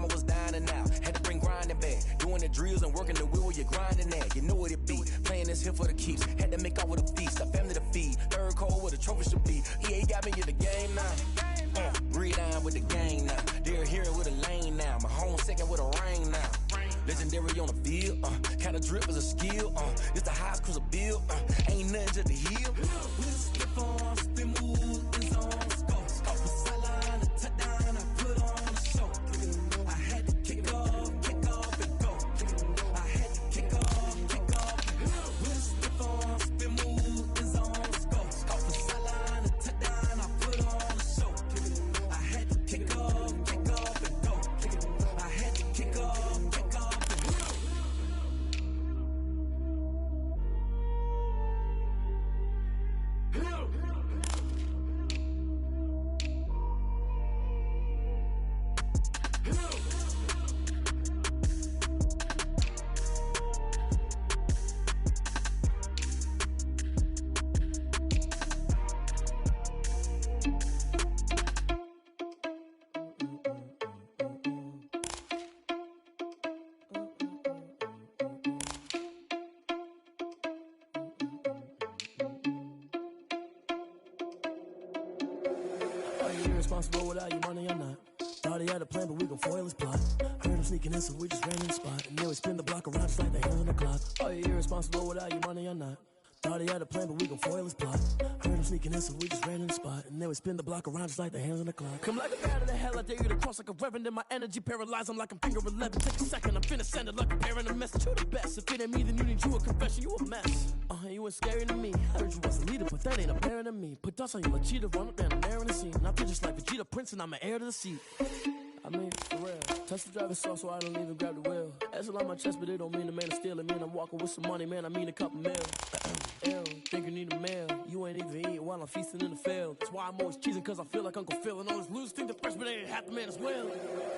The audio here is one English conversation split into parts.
mama was dining out. Had to bring grinding back. Doing the drills and working the wheel where you're grinding at. You know what it be. Playing this here for the keeps. Had to make out with a feast. A family to feed. Third cold where the trophy should be. EA got me in the game now. Breathe down with the gang now. They're here with a lane now. My home second with a rain now. Legendary on the field. Kinda drip is a skill. It's the highest cruiser bill. Ain't nothing just to heal. We'll slip on, spin move, and zone, scope. With sideline, a touchdown, I put on a show. I had to kick off, and go. I had to kick off, and go. We'll slip on, spin move, and zone, scope. With sideline, a touchdown, I put on a show. I had to kick off, and go. I had to kick off, and go. Responsible without your money or not. Thought he had a plan, but we gon' foil his plot. Heard him sneaking in, so we just ran in the spot. And then we spin the block around just like the hands on the clock. Are you irresponsible without your money or not? Thought he had a plan, but we gon' foil his plot. Heard him sneaking in, so we just ran in the spot. And then we spin the block around just like the hands on the clock. Come like a bat of the hell, I dare you to cross like a reverend. In my energy paralyzed, I'm like I'm finger 11. Take a second, I'm finna send it like a parent a message. You the best, if it ain't me, then you need you a confession. You a mess, you ain't scary to me. I heard you was a leader, but that ain't apparent to me. Put dust on you like cheetah, run up down the air in the scene. I feel just like Vegeta Prince and I'm an heir to the seat. I mean, for real. Touch the driver's soft so I don't even grab the wheel. That's on my chest, but it don't mean the man is stealing. Mean I'm walking with some money, man, I mean a couple mil. Ew, think you need a meal. You ain't even eating while I'm feasting in the field. That's why I'm always cheesing, cause I feel like Uncle Phil. And all this losers think the freshman ain't half the man as well.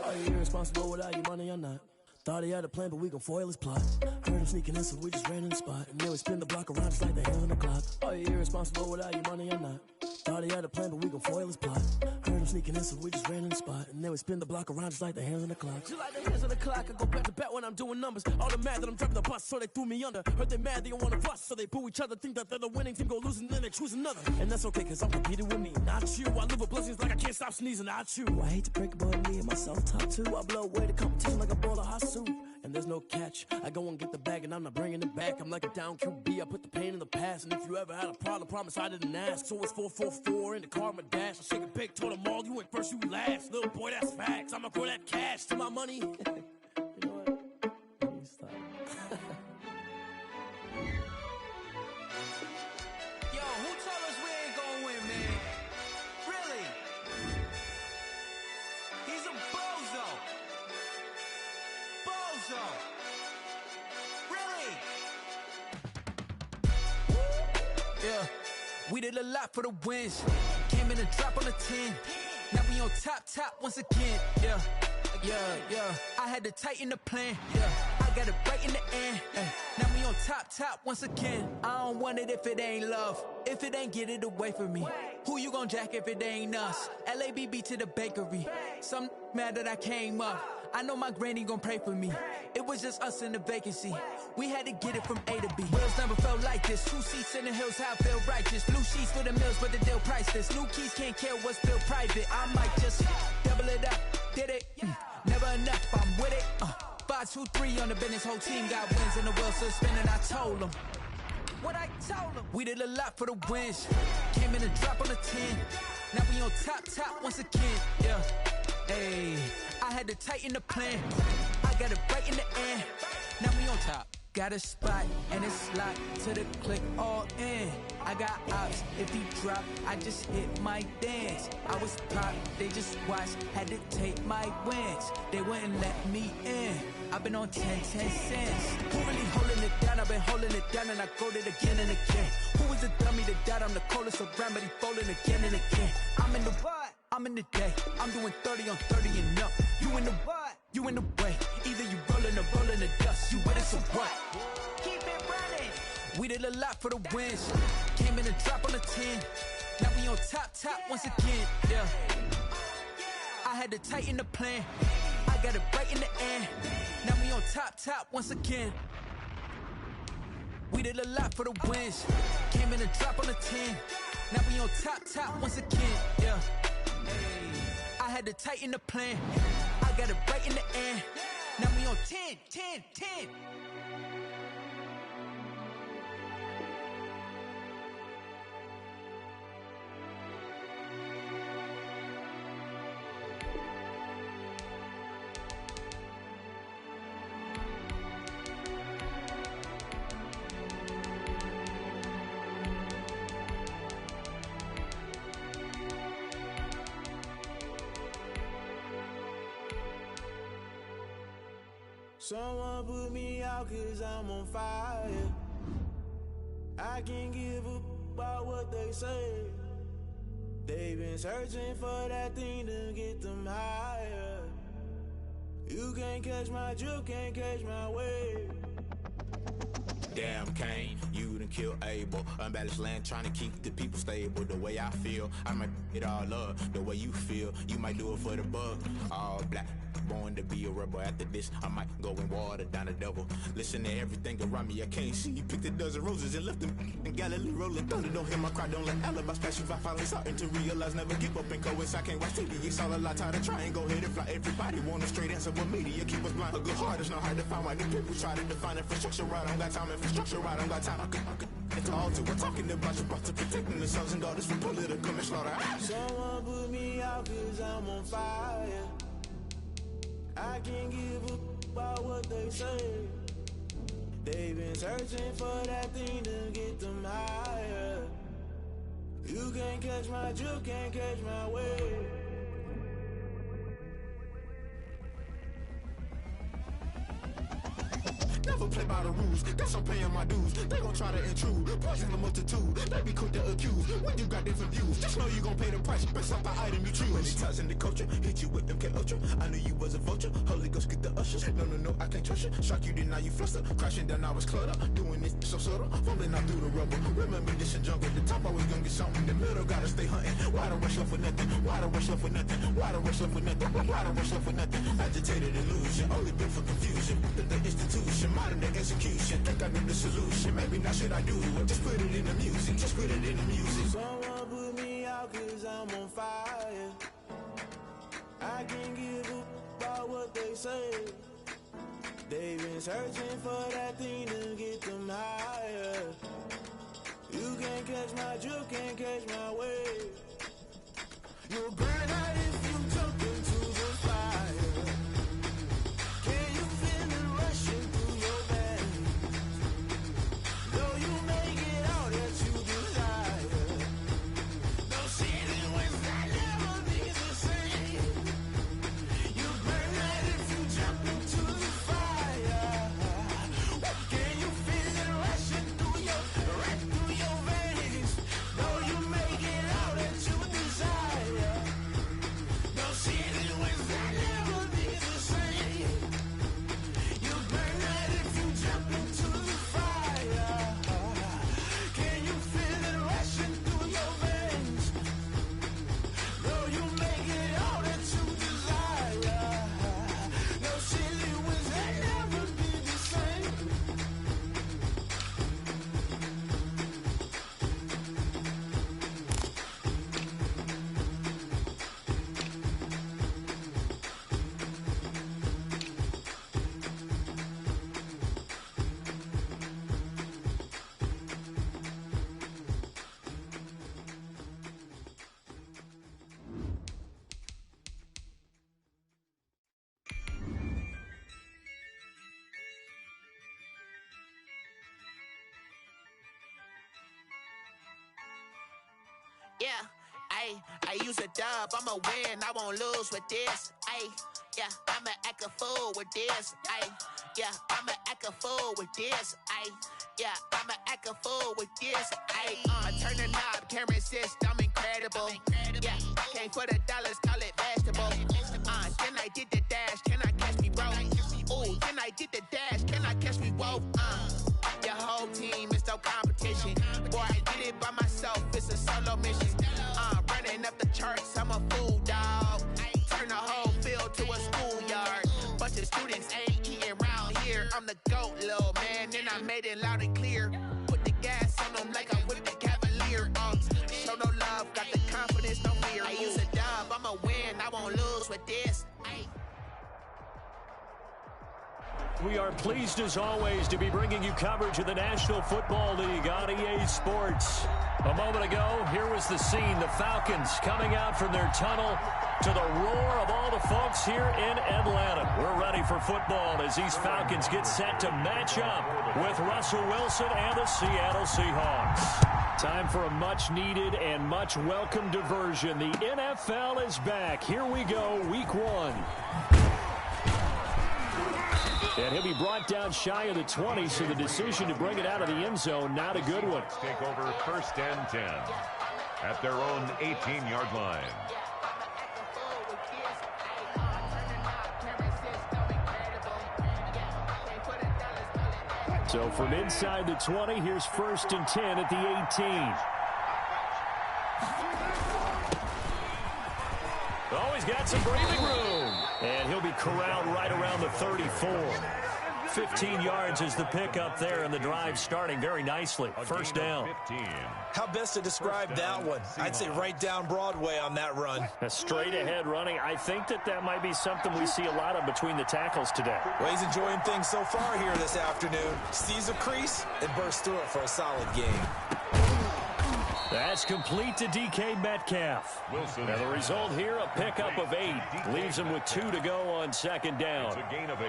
Are you irresponsible without your money or not? Thought he had a plan, but we gon' foil his plot. Heard him sneaking in, so we just ran in the spot. And then we spin the block around just like the hands on the clock. Are you irresponsible without your money or not? Thought he had a plan, but we gon' foil his plot. Heard him sneaking in, so we just ran in the spot. And then we spin the block around just like the hands on the clock. Just like the hands on the clock, I go back to back when I'm doing numbers. All the mad that I'm driving the bus, so they threw me under. Heard they mad, they don't wanna bust, so they boo each other. Think that they're the winning team, go losing, then they choose another. And that's okay, cause I'm competing with me, not you. I live with blessings like I can't stop sneezing, not you. I hate to break it, but me and myself top two. I blow away the competition like a bowl of hot soup. And there's no catch, I go and get the bag and I'm not bringing it back. I'm like a down QB, I put the pain in the past. And if you ever had a problem, promise I didn't ask. So it's 444 in the car, my dash. I shake a big, told them all, you went first, you last. Little boy, that's facts, I'ma grow that cash to my money. You know what? Let me stop. Yo, who told us we ain't gonna win, man? Really? He's a bozo. Bozo. Really? Yeah, we did a lot for the wins. Came in a drop on the 10. Now we on top once again. Yeah. I had to tighten the plan. Yeah, I got it right in the end. Now we on top once again. I don't want it if it ain't love. If it ain't, get it away from me. Who you gon' jack if it ain't us? LABB to the bakery. Some mad that I came up. I know my granny gon' pray for me. It was just us in the vacancy. We had to get it from A to B. Wheels never felt like this. 2 seats in the hills, how I feel righteous. Blue sheets for the mills, but the deal priceless. New keys can't care what's still private. I might just double it up. Did it? Never enough, I'm with it. 5, 2, 3 on the business. Whole team got wins and the wheels still spinning. I told them what I told them. We did a lot for the wins. Came in a drop on the 10. Now we on top once again. Yeah. Hey, I had to tighten the plan. I got it right in the end. Now we on top. Got a spot and it's locked to the click all in. I got ops, if he drop, I just hit my dance. I was pop, they just watched, had to take my wins. They wouldn't let me in. I've been on 10 cents. Who really holding it down? I've been holding it down and I go it again and again. Who was the dummy that died? I'm the coldest around, but he folding again and again. I'm in the what? I'm in the day. I'm doing 30 on 30 and up. You in the what? You in the way. Either you rolling or rolling the dust. You with it, so what? Keep it running. We did a lot for the wins. Came in a drop on the 10. Now we on top once again. Yeah. I had to tighten the plan. I got it right in the end. Now we on top once again. We did a lot for the wins. Came in a drop on the 10. Now we on top once again. Yeah. I had to tighten the plan. I got it right in the end. Now we on 10. Someone put me out 'cause I'm on fire. I can't give a about what they say. They've been searching for that thing to get them higher. You can't catch my drift, can't catch my wave. Damn Kane, you done killed Abel. Unbalanced land trying to keep the people stable. The way I feel, I might it all up. The way you feel, you might do it for the bug. All black, born to be a rebel. After this, I might go and water down the devil. Listen to everything around me, I can't see. Picked a dozen roses and left them in Galilee rolling thunder. Don't hear my cry, don't let alibis pass you. I finally starting to realize, never give up and coincide. I can't watch TV, it's all a lot. Tired of trying, go ahead and fly. Everybody want a straight answer, but media keep us blind. A good heart is not hard to find. Why do people try to define infrastructure right? I don't got time, infrastructure right, I don't got time. I could it's all to we're talking about to protecting the sons and daughters from political manslaughter. Someone put me out 'cause I'm on fire. I can't give a about what they say. They've been searching for that thing to get them higher. You can't catch my drift, can't catch my wave. Never play by the rules, guess I'm paying my dues. They gon' try to intrude, poison the multitude. They be quick to accuse, when you got different views. Just know you gon' pay the price, based off the item you choose. Many times in the culture, hit you with MK Ultra. I knew you was a vulture, Holy Ghost get the ushers. No, I can't trust you. Shock you, then now you fluster. Crashing down, I was cluttered. Doing this so subtle, fumbling out through the rubble. Remember this a jungle, the top always gonna get something. In the middle, gotta stay hunting. Why the rush left for nothing? Why the rush left for nothing? Why the rush left for nothing? Why the rush left for nothing? Agitated illusion, only built for confusion. The institution, modern day execution. Think I know the solution. Maybe now should I do it? Just put it in the music. Just put it in the music. Someone put me out 'cause I'm on fire. I can't give a about what they say. They've been searching for that thing to get them higher. You can't catch my drift, can't catch my wave. You'll burn out if you jump into the fire. Can you feel it rushing through your veins? Though you make it all that you desire. Those ceiling winds that never be the same. You burn out if you jump into the fire. Can you feel it rushing through your veins? Though you make it all that you desire. Those ceiling winds that never be the same. You burn out if you jump into the fire. Can you feel it rushing through your veins? Though you make it all that you desire. Those silly winds that never be the same. Yeah, I use a dub, I'ma win, I won't lose with this. Yeah, I'ma act a fool with this. Yeah, I'ma act a fool with this. Yeah, I'ma act a fool with this. I turn the knob, camera assist, I'm incredible. Yeah, came for the dollars, call it vegetable. Then I did the dash, can I catch me, bro? Ooh, then I did the dash, can I catch me, whoa? Your whole team is no competition. Boy, I did it by myself, it's a solo mission. Running up the charts, I'm a fool, dog. Turn the whole field to a schoolyard. I'm the GOAT, little man, and I made it loud and clear. Put the gas on them like I whipped the Cavalier. Show no love, got the confidence, no fear. I use a dub, I'ma win, I won't lose with this. Ay. We are pleased, as always, to be bringing you coverage of the National Football League on EA Sports. A moment ago, here was the scene. The Falcons coming out from their tunnel to the roar of all the folks here in Atlanta. We're ready for football as these Falcons get set to match up with Russell Wilson and the Seattle Seahawks. Time for a much-needed and much-welcome diversion. The NFL is back. Here we go, Week 1. And he'll be brought down shy of the 20, so the decision to bring it out of the end zone, not a good one. Take over 1st and 10 at their own 18-yard line. So from inside the 20, here's 1st and 10 at the 18. Oh, he's got some breathing room. And he'll be corralled right around the 34. 15 yards is the pickup there, and the drive starting very nicely. 1st down. How best to describe that one? I'd say right down Broadway on that run. A straight-ahead running. I think that might be something we see a lot of between the tackles today. Well, he's enjoying things so far here this afternoon. Sees a crease and bursts through it for a solid game. That's complete to DK Metcalf. Wilson. Now the result here, a pickup of 8. Leaves him with 2 to go on 2nd down. It's a gain of 8.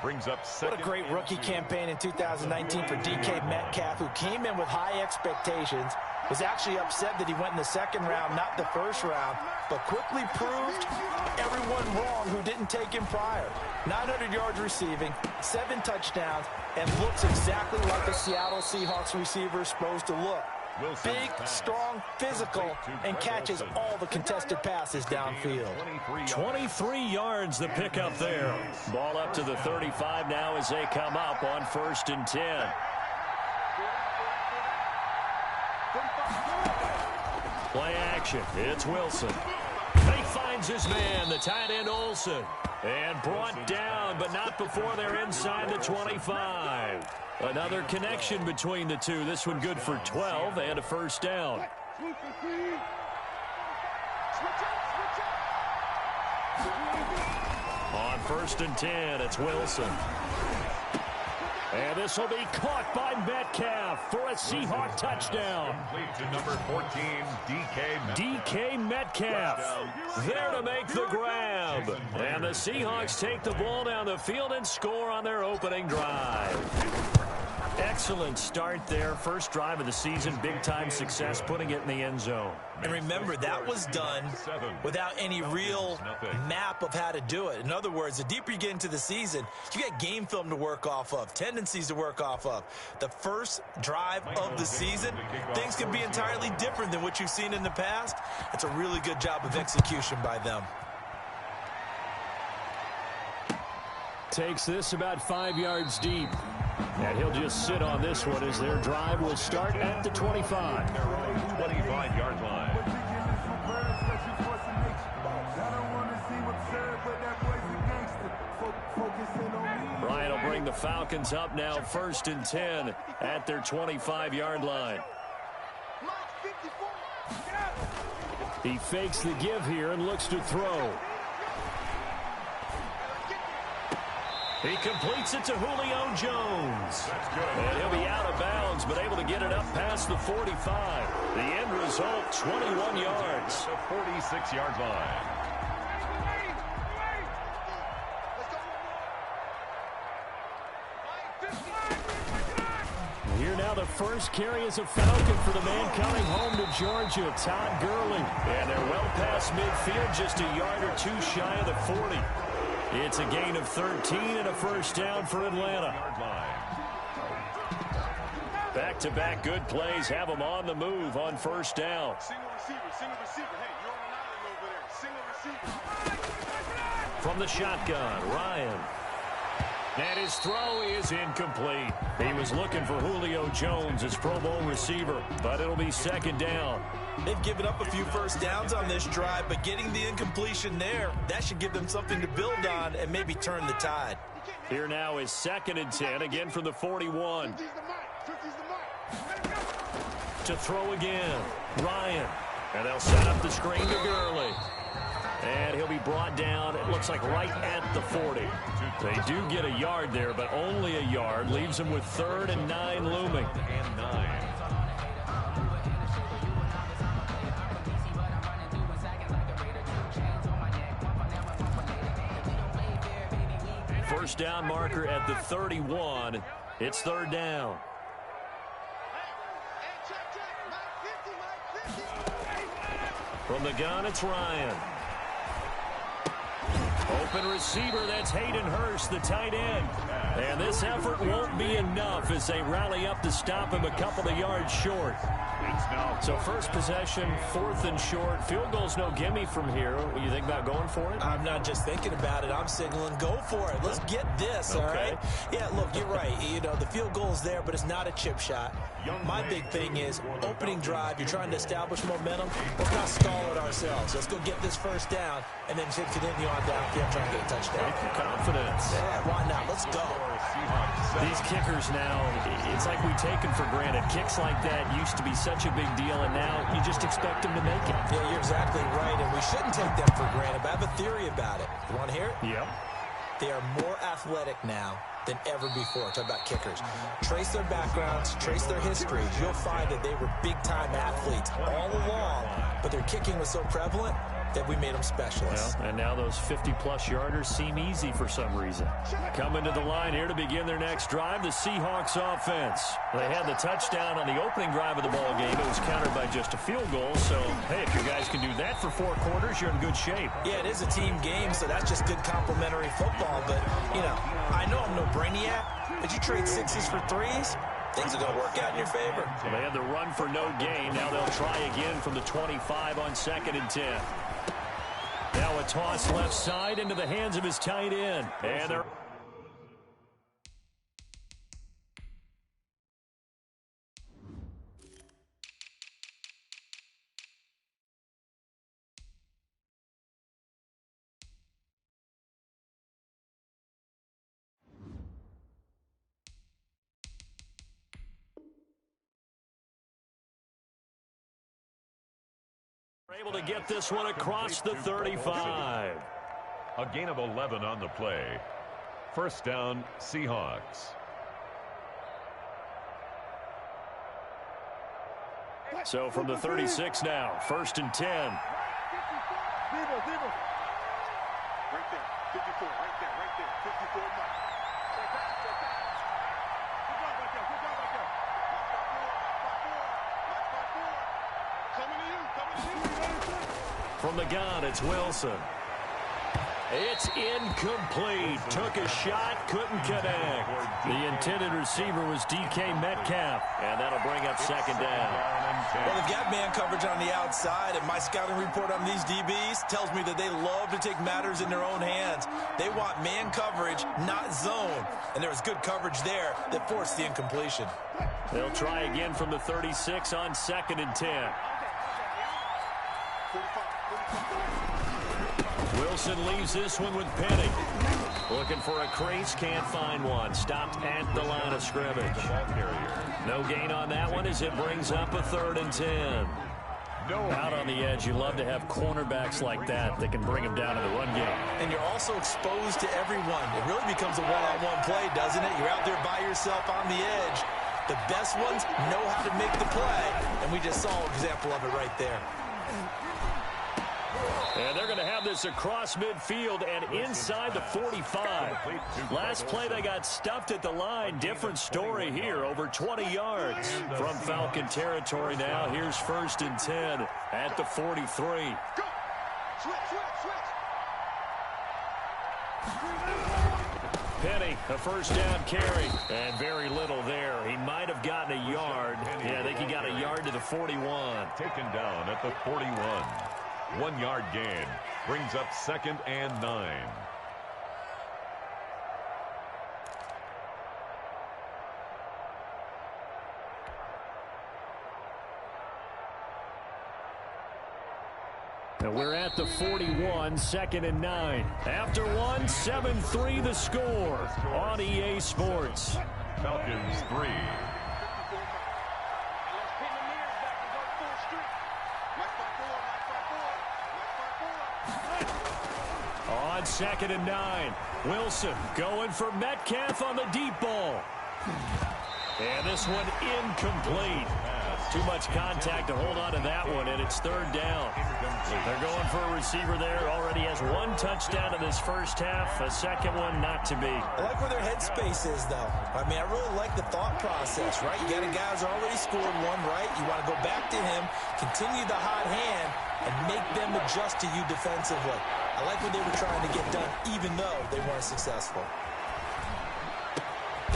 Brings up 2nd. What a great rookie campaign in 2019 for DK Metcalf, who came in with high expectations, was actually upset that he went in the 2nd round, not the 1st round, but quickly proved everyone wrong who didn't take him prior. 900 yards receiving, 7 touchdowns, and looks exactly like the Seattle Seahawks receiver is supposed to look. Big, strong, physical, and catches all the contested passes downfield. 23 yards the pickup there. Ball up to the 35 now as they come up on 1st and 10. Play action. It's Wilson. He finds his man, the tight end Olsen. And brought down, but not before they're inside the 25. Another connection between the two. This one good for 12 and a 1st down. On 1st and 10, it's Wilson. And this will be caught by Metcalf for a Seahawk touchdown. Complete to number 14, DK Metcalf there to make the grab. And the Seahawks take the ball down the field and score on their opening drive. Excellent start there. First drive of the season. Big-time success putting it in the end zone. And remember, that was done without any real map of how to do it. In other words, the deeper you get into the season, you got game film to work off of, tendencies to work off of. The first drive of the season, things can be entirely different than what you've seen in the past. It's a really good job of execution by them. Takes this about 5 yards deep. And he'll just sit on this one as their drive will start at the 25. 25-yard line. Ryan will bring the Falcons up now 1st and 10 at their 25-yard line. He fakes the give here and looks to throw. He completes it to Julio Jones. And he'll be out of bounds, but able to get it up past the 45. The end result, 21 yards. The 46-yard line. Here now the first carry is a Falcon for the man coming home to Georgia, Todd Gurley. And they're well past midfield, just a yard or 2 shy of the 40. It's a gain of 13 and a 1st down for Atlanta. Back-to-back good plays have them on the move on 1st down. Single receiver. Hey, you're on an island over there. Single receiver. From the shotgun, Ryan. And his throw is incomplete. He was looking for Julio Jones, his Pro Bowl receiver, but it'll be 2nd down. They've given up a few first downs on this drive, but getting the incompletion there, that should give them something to build on and maybe turn the tide. Here now is 2nd and 10, again from the 41. To throw again, Ryan. And they'll set up the screen to Gurley. And he'll be brought down, it looks like right at the 40. They do get a yard there, but only a yard. Leaves them with 3rd and 9 looming. And 9. First down marker at the 31. It's 3rd down. From the gun, it's Ryan. Open receiver, that's Hayden Hurst, the tight end. And this effort won't be enough as they rally up to stop him a couple of yards short. So first possession, 4th and short. Field goal's no gimme from here. What do you think about going for it? I'm not just thinking about it. I'm signaling go for it. Let's get this, all right? Yeah, look, you're right. You know, the field goal's there, but it's not a chip shot. My big thing is opening drive. You're trying to establish momentum. Let's not stall it ourselves. Let's go get this first down and then continue on downfield trying to get a touchdown. Confidence. Yeah, why not? Let's go. These kickers now, it's like we take them for granted. Kicks like that used to be such a big deal, and now you just expect them to make it. Yeah, you're exactly right, and we shouldn't take them for granted, but I have a theory about it. You want to hear it? Yep. They are more athletic now than ever before. Talk about kickers. Trace their backgrounds, trace their histories. You'll find that they were big-time athletes all along, but their kicking was so prevalent that we made them specialists. Well, and now those 50-plus yarders seem easy for some reason. Coming to the line here to begin their next drive, the Seahawks offense. They had the touchdown on the opening drive of the ball game. It was countered by just a field goal. So, hey, if you guys can do that for 4 quarters, you're in good shape. Yeah, it is a team game, so that's just good complementary football. But, you know, I know I'm no brainiac, but you trade 6s for 3s, things are going to work out in your favor. Well, they had the run for no gain. Now they'll try again from the 25 on 2nd and 10. Now a toss left side into the hands of his tight end. And they're able to get this one across the 35. A gain of 11 on the play. First down, Seahawks. So from the 36 now, 1st and 10. Right there, 54, right there, 54 mark. Good job right there, Coming to you. From the gun, it's Wilson. It's incomplete. Took a shot, couldn't connect. The intended receiver was DK Metcalf, and that'll bring up 2nd down. Well, they've got man coverage on the outside, and my scouting report on these DBs tells me that they love to take matters in their own hands. They want man coverage, not zone, and there was good coverage there that forced the incompletion. They'll try again from the 36 on 2nd and 10. Wilson leaves this one with Penny. Looking for a crease, can't find one. Stopped at the line of scrimmage. No gain on that one as it brings up a 3rd and 10. Out on the edge, you love to have cornerbacks like that can bring them down in the run game. And you're also exposed to everyone. It really becomes a one-on-one play, doesn't it? You're out there by yourself on the edge. The best ones know how to make the play, and we just saw an example of it right there. And they're going to have this across midfield and inside the 45. Last play they got stuffed at the line. Different story here, over 20 yards from Falcon territory now. Here's 1st and 10 at the 43. Penny, a first down carry, and very little there. He might have gotten a yard. Yeah, I think he got a yard to the 41. Taken down at the 41. 1 yard gain brings up 2nd and 9. And we're at the 41, 2nd and 9. After one, 7-3 the score on EA Sports. Falcons 3. On 2nd and 9, Wilson going for Metcalf on the deep ball. And this one incomplete. Too much contact to hold on to that one, and it's 3rd down. They're going for a receiver there. Already has one touchdown in this first half, a second one not to be. I like where their headspace is, though. I mean, I really like the thought process, right? You got a guy who's already scored one, right? You want to go back to him, continue the hot hand, and make them adjust to you defensively. I like what they were trying to get done, even though they weren't successful.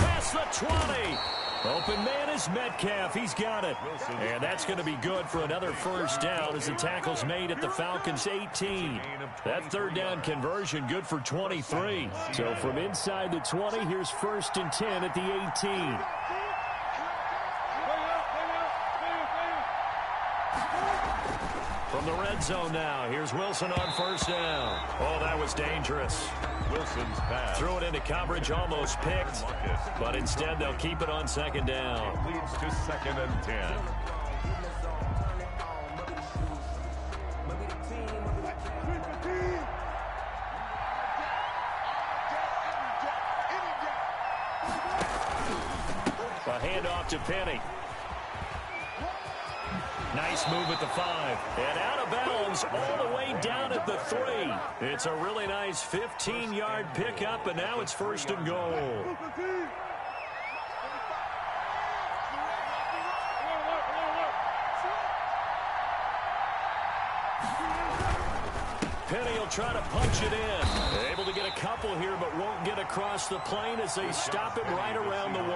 Past the 20. Open man is Metcalf. He's got it. And that's going to be good for another first down as the tackle's made at the Falcons' 18. That 3rd down conversion good for 23. So from inside the 20, here's 1st and 10 at the 18. From the red zone now, here's Wilson on 1st down. Oh, that was dangerous. Wilson's pass. Threw it into coverage, almost picked, but instead they'll keep it on 2nd down. Leads to 2nd and 10. A handoff to Penny. Nice move at the 5. And out of bounds all the way down at the 3. It's a really nice 15-yard pickup, and now it's 1st and goal. Penny will try to punch it in. Able to get a couple here, but won't get across the plane as they stop him right around the 1.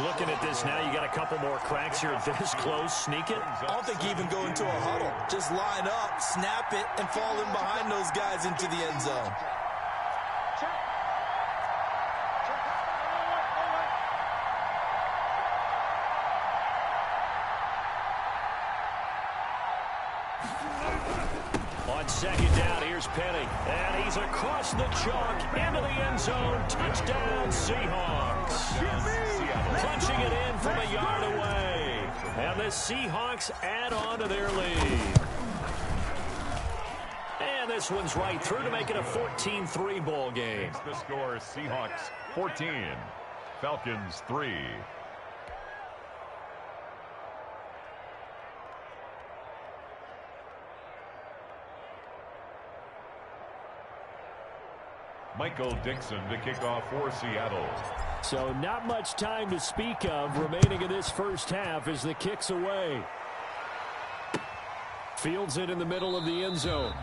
Looking at this now, you got a couple more cracks here this close. Sneak it. I don't think you even go into a huddle. Just line up, snap it, and fall in behind those guys into the end zone. On 2nd down, here's Penny. And he's across the chalk into the end zone. Touchdown, Seahawks. Punching it in from a yard away. And the Seahawks add on to their lead. And this one's right through to make it a 14-3 ball game. The score, Seahawks 14, Falcons 3. Michael Dixon to kick off for Seattle. So not much time to speak of remaining in this first half as the kick's away. Fields it in the middle of the end zone.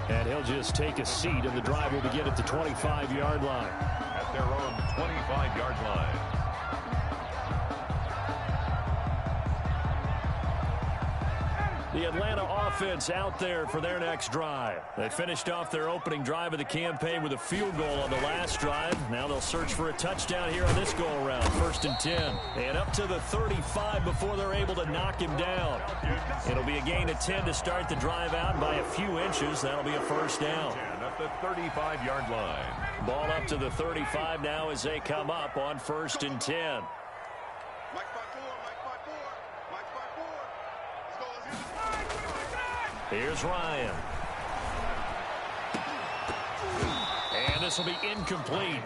And he'll just take a seat, and the drive will begin at the 25-yard line. At their own 25-yard line. The Atlanta offense out there for their next drive. They finished off their opening drive of the campaign with a field goal on the last drive. Now they'll search for a touchdown here on this go-around. 1st and 10. And up to the 35 before they're able to knock him down. It'll be a gain of 10 to start the drive out by a few inches. That'll be a first down. At the 35-yard line. Ball up to the 35 now as they come up on 1st and 10. Here's Ryan. And this will be incomplete.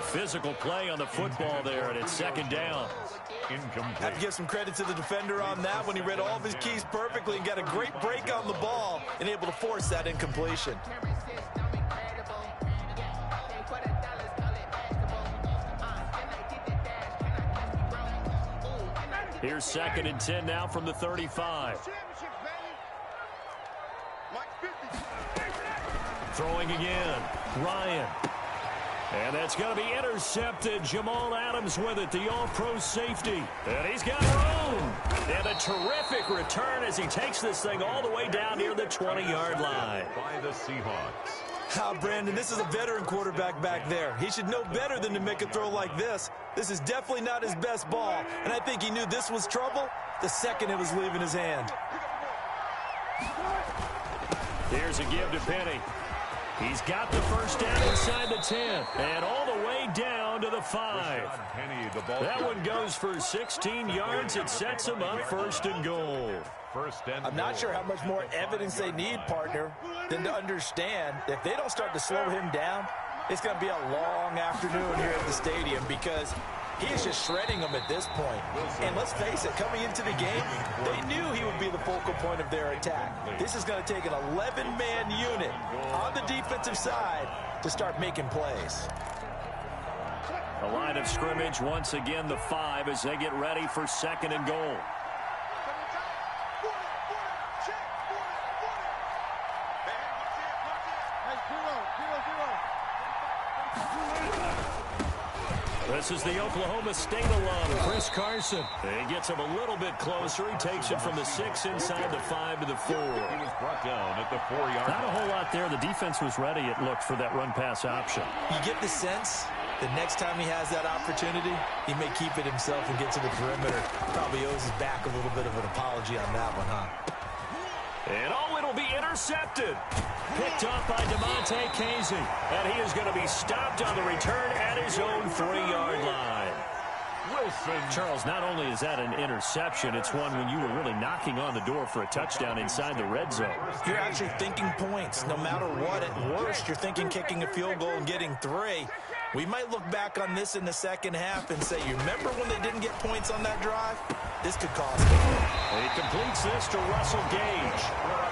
Physical play on the football there, and it's 2nd down. Incomplete. Have to give some credit to the defender on that when he read all of his keys perfectly and got a great break on the ball and able to force that incompletion. Here's 2nd and 10 now from the 35. Throwing again. Ryan. And that's going to be intercepted. Jamal Adams with it, the all-pro safety. And he's got room. And a terrific return as he takes this thing all the way down near the 20-yard line. By the Seahawks. Brandon, this is a veteran quarterback back there. He should know better than to make a throw like this. This is definitely not his best ball, and I think he knew this was trouble the second it was leaving his hand. Here's a give to Penny. He's got the first down inside the 10 and all the way down to the 5. That one goes for 16 yards. It sets him up 1st and goal. I'm not sure how much more evidence they need, partner, than to understand if they don't start to slow him down, it's going to be a long afternoon here at the stadium because he is just shredding them at this point. And let's face it, coming into the game, they knew he would be the focal point of their attack. This is going to take an 11-man unit on the defensive side to start making plays. The line of scrimmage, once again, the 5 as they get ready for 2nd and goal. This is the Oklahoma State alum, Chris Carson. He gets him a little bit closer. He takes it from the 6 inside the 5 to the 4. He was brought down at the 4-yard line. Not a whole lot there. The defense was ready, it looked, for that run-pass option. You get the sense the next time he has that opportunity, he may keep it himself and get to the perimeter. Probably owes his back a little bit of an apology on that one, huh? And it'll be intercepted. Picked up by DeMonte Casey. And he is going to be stopped on the return at his own 3-yard line. Wilson. Charles, not only is that an interception, it's one when you were really knocking on the door for a touchdown inside the red zone. You're actually thinking points. No matter what, at worst, you're thinking kicking a field goal and getting 3. We might look back on this in the second half and say, you remember when they didn't get points on that drive? This could cost them. He completes this to Russell Gage.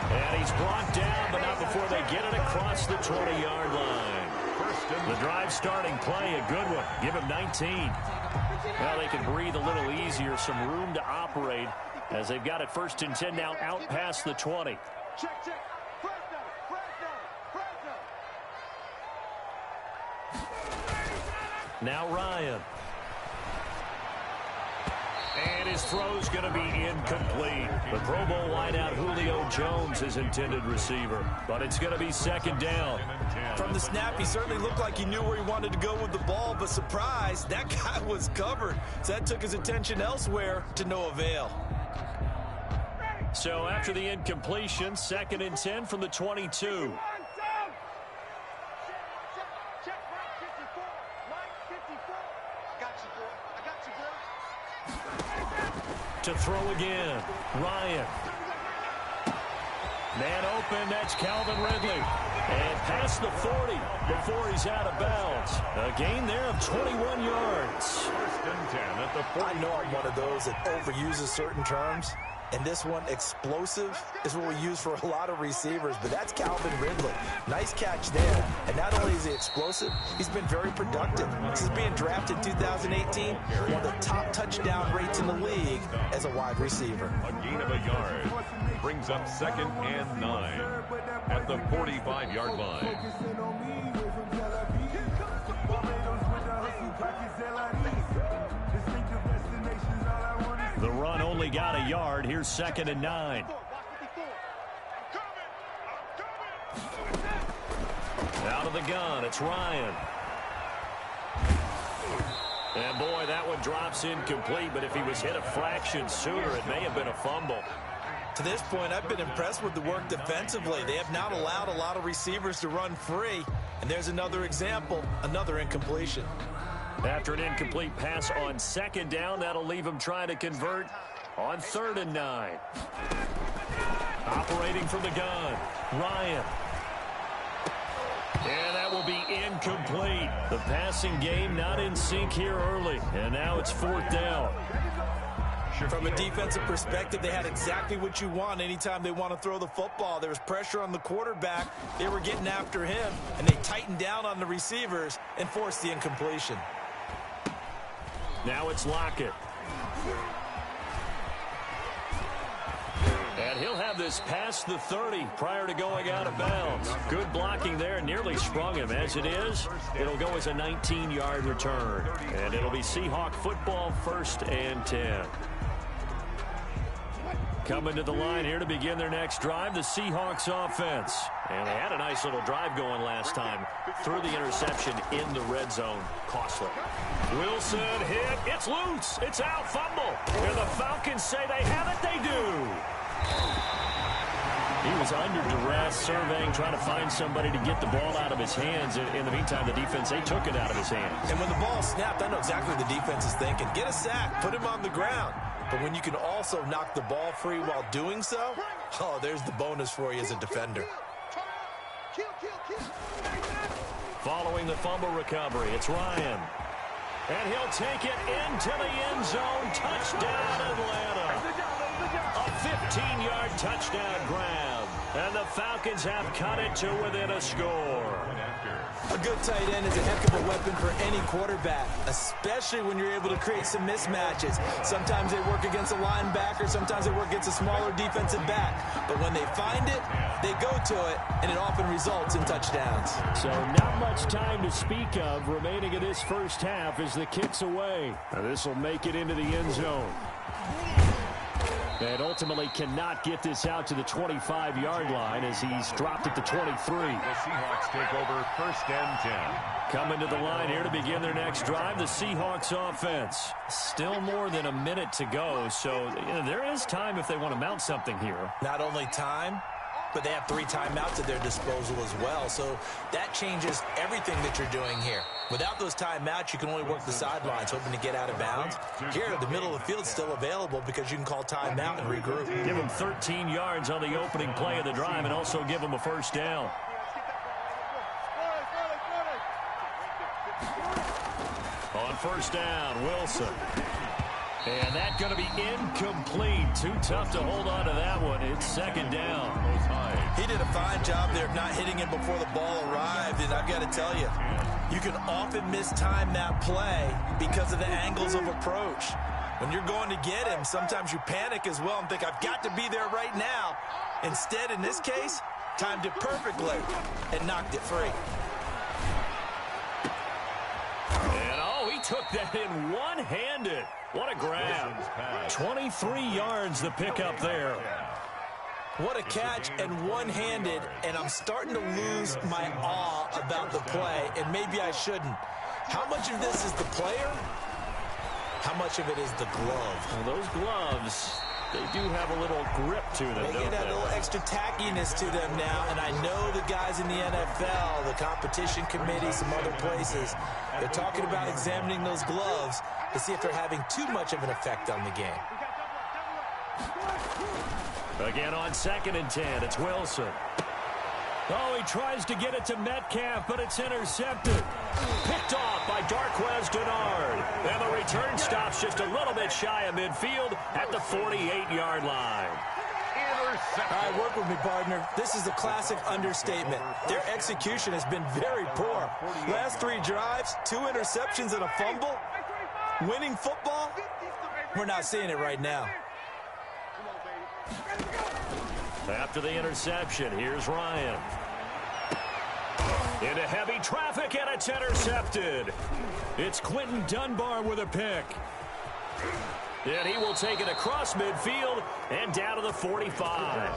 And he's brought down, but not before they get it across the 20-yard line. The drive starting play, a good one. Give him 19. Well, they can breathe a little easier, some room to operate as they've got it 1st and 10 now out past the 20. Check. Now Ryan. And his throw's going to be incomplete. The Pro Bowl wideout Julio Jones is intended receiver, but it's going to be 2nd down. From the snap, he certainly looked like he knew where he wanted to go with the ball, but surprise, that guy was covered. So that took his attention elsewhere to no avail. So after the incompletion, 2nd and 10 from the 22. To throw again, Ryan. Man open, that's Calvin Ridley. And past the 40 before he's out of bounds. A gain there of 21 yards. 1st and 10 at the 40. I know I'm one of those that overuses certain terms. And this one, explosive, is what we use for a lot of receivers. But that's Calvin Ridley. Nice catch there. And not only is he explosive, he's been very productive. Since being drafted in 2018, one of the top touchdown rates in the league as a wide receiver. A gain of a yard brings up 2nd and 9 at the 45-yard line. The run only got a yard. Here's 2nd and 9. Out of the gun, it's Ryan. And boy, that one drops incomplete, but if he was hit a fraction sooner, it may have been a fumble. To this point, I've been impressed with the work defensively. They have not allowed a lot of receivers to run free. And there's another example, another incompletion. After an incomplete pass on 2nd down, that'll leave him trying to convert on 3rd and 9. Operating from the gun, Ryan. And that will be incomplete. The passing game not in sync here early. And now it's 4th down. From a defensive perspective, they had exactly what you want anytime they want to throw the football. There was pressure on the quarterback. They were getting after him, and they tightened down on the receivers and forced the incompletion. Now it's Lockett. And he'll have this past the 30 prior to going out of bounds. Good blocking there, nearly sprung him. As it is, it'll go as a 19-yard return. And it'll be Seahawk football 1st and 10. Coming to the line here to begin their next drive, the Seahawks offense. And they had a nice little drive going last time. Threw the interception in the red zone. Costly. Wilson hit. It's loose. It's out. Fumble. And the Falcons say they have it. They do. He was under duress, surveying, trying to find somebody to get the ball out of his hands. In the meantime, the defense, they took it out of his hands. And when the ball snapped, I know exactly what the defense is thinking. Get a sack, put him on the ground. But when you can also knock the ball free while doing so, oh, there's the bonus for you as a defender. Following the fumble recovery, it's Ryan. And he'll take it into the end zone. Touchdown, Atlanta. A 15-yard touchdown grab. And the Falcons have cut it to within a score. A good tight end is a heck of a weapon for any quarterback, especially when you're able to create some mismatches. Sometimes they work against a linebacker, sometimes they work against a smaller defensive back. But when they find it, they go to it, and it often results in touchdowns. So not much time to speak of remaining in this first half as the kick's away. Now this will make it into the end zone. And ultimately cannot get this out to the 25-yard line as he's dropped at the 23. The Seahawks take over 1st and 10. Coming to the line here to begin their next drive, the Seahawks offense. Still more than a minute to go, so there is time if they want to mount something here. Not only time, but they have 3 timeouts at their disposal as well, so that changes everything that you're doing here. Without those timeouts, you can only work the sidelines, hoping to get out of bounds. Here, the middle of the field's still available because you can call timeout and regroup. Give them 13 yards on the opening play of the drive and also give them a first down. On first down, Wilson. And that's going to be incomplete. Too tough to hold on to that one. It's 2nd down. He did a fine job there of not hitting him before the ball arrived, and I've got to tell you, you can often mistime that play because of the angles of approach. When you're going to get him, sometimes you panic as well and think, I've got to be there right now. Instead, in this case, timed it perfectly and knocked it free. And he took that in one-handed. What a grab. 23 yards the pickup there. What a catch and one-handed, and I'm starting to lose my awe about the play, and maybe I shouldn't. How much of this is the player? How much of it is the glove? Well, those gloves, they do have a little grip to them, They get a little extra tackiness to them now, and I know the guys in the NFL, the competition committee, some other places, they're talking about examining those gloves to see if they're having too much of an effect on the game. Again on 2nd and 10, it's Wilson. He tries to get it to Metcalf, but it's intercepted. Picked off by Darquez Denard. And the return stops just a little bit shy of midfield at the 48-yard line. All right, work with me, partner. This is a classic understatement. Their execution has been very poor. Last 3 drives, 2 interceptions and a fumble. Winning football? We're not seeing it right now. After the interception, here's Ryan. Into heavy traffic, and it's intercepted. It's Quentin Dunbar with a pick. And he will take it across midfield and down to the 45.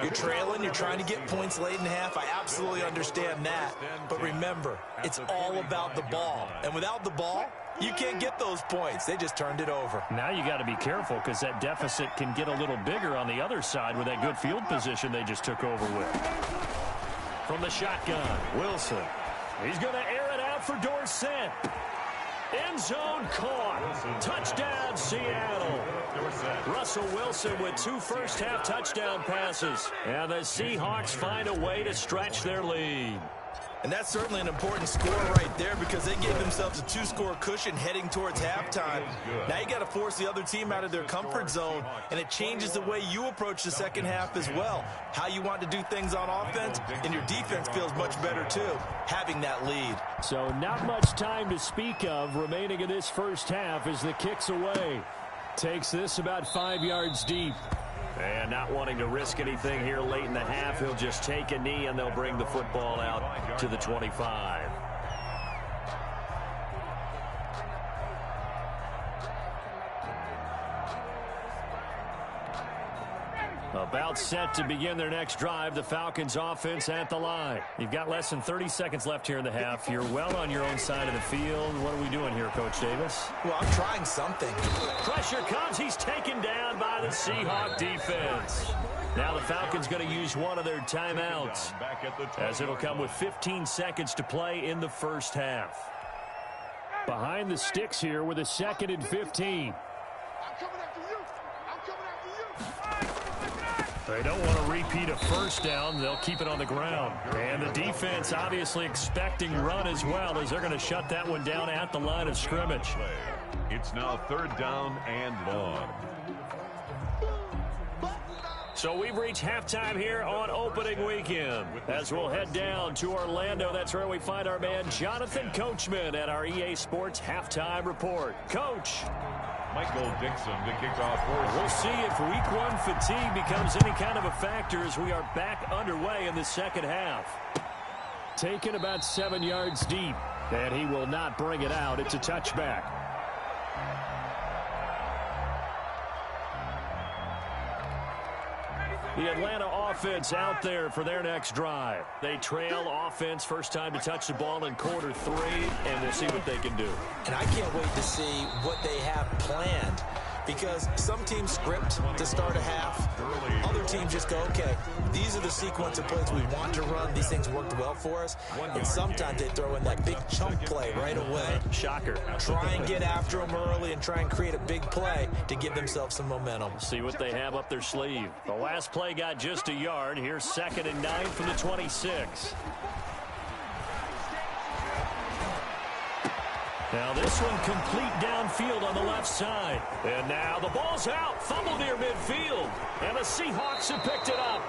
You're trailing, you're trying to get points late in half. I absolutely understand that. But remember, it's all about the ball. And without the ball, you can't get those points. They just turned it over. Now you got to be careful because that deficit can get a little bigger on the other side with that good field position they just took over with. From the shotgun, Wilson. He's going to air it out for Dorsett. End zone caught. Touchdown, Seattle. Russell Wilson with 2 first-half touchdown passes. And the Seahawks find a way to stretch their lead. And that's certainly an important score right there because they gave themselves a 2-score cushion heading towards halftime. Now you got to force the other team out of their comfort zone, and it changes the way you approach the second half as well. How you want to do things on offense, and your defense feels much better too, having that lead. So not much time to speak of remaining in this first half as the kick's away. Takes this about 5 yards deep. And not wanting to risk anything here late in the half, he'll just take a knee and they'll bring the football out to the 25. About set to begin their next drive, the Falcons offense at the line. You've got less than 30 seconds left here in the half. You're well on your own side of the field. What are we doing here, Coach Davis? Well, I'm trying something. Pressure comes. He's taken down by the Seahawk defense. Now the Falcons going to use one of their timeouts, as it'll come with 15 seconds to play in the first half. Behind the sticks here with a 2nd and 15. They don't want to repeat a first down. They'll keep it on the ground. And the defense obviously expecting run as well, as they're going to shut that one down at the line of scrimmage. It's now 3rd down and long. So we've reached halftime here on opening weekend. As we'll head down to Orlando, that's where we find our man Jonathan Coachman at our EA Sports Halftime Report. Coach. Michael Dixon to kick off. We'll see if week 1 fatigue becomes any kind of a factor as we are back underway in the second half. Taken about 7 yards deep, and he will not bring it out. It's a touchback. The Atlanta offense out there for their next drive. They trail offense, first time to touch the ball in quarter 3, and we'll see what they can do. And I can't wait to see what they have planned, because some teams script to start a half. Other teams just go, okay, these are the sequence of plays we want to run. These things worked well for us. And sometimes they throw in that big chunk play right away. Shocker. Try and get after them early and try and create a big play to give themselves some momentum. See what they have up their sleeve. The last play got just a yard. Here's 2nd and 9 from the 26. Now this one complete downfield on the left side. And now the ball's out. Fumble near midfield. And the Seahawks have picked it up.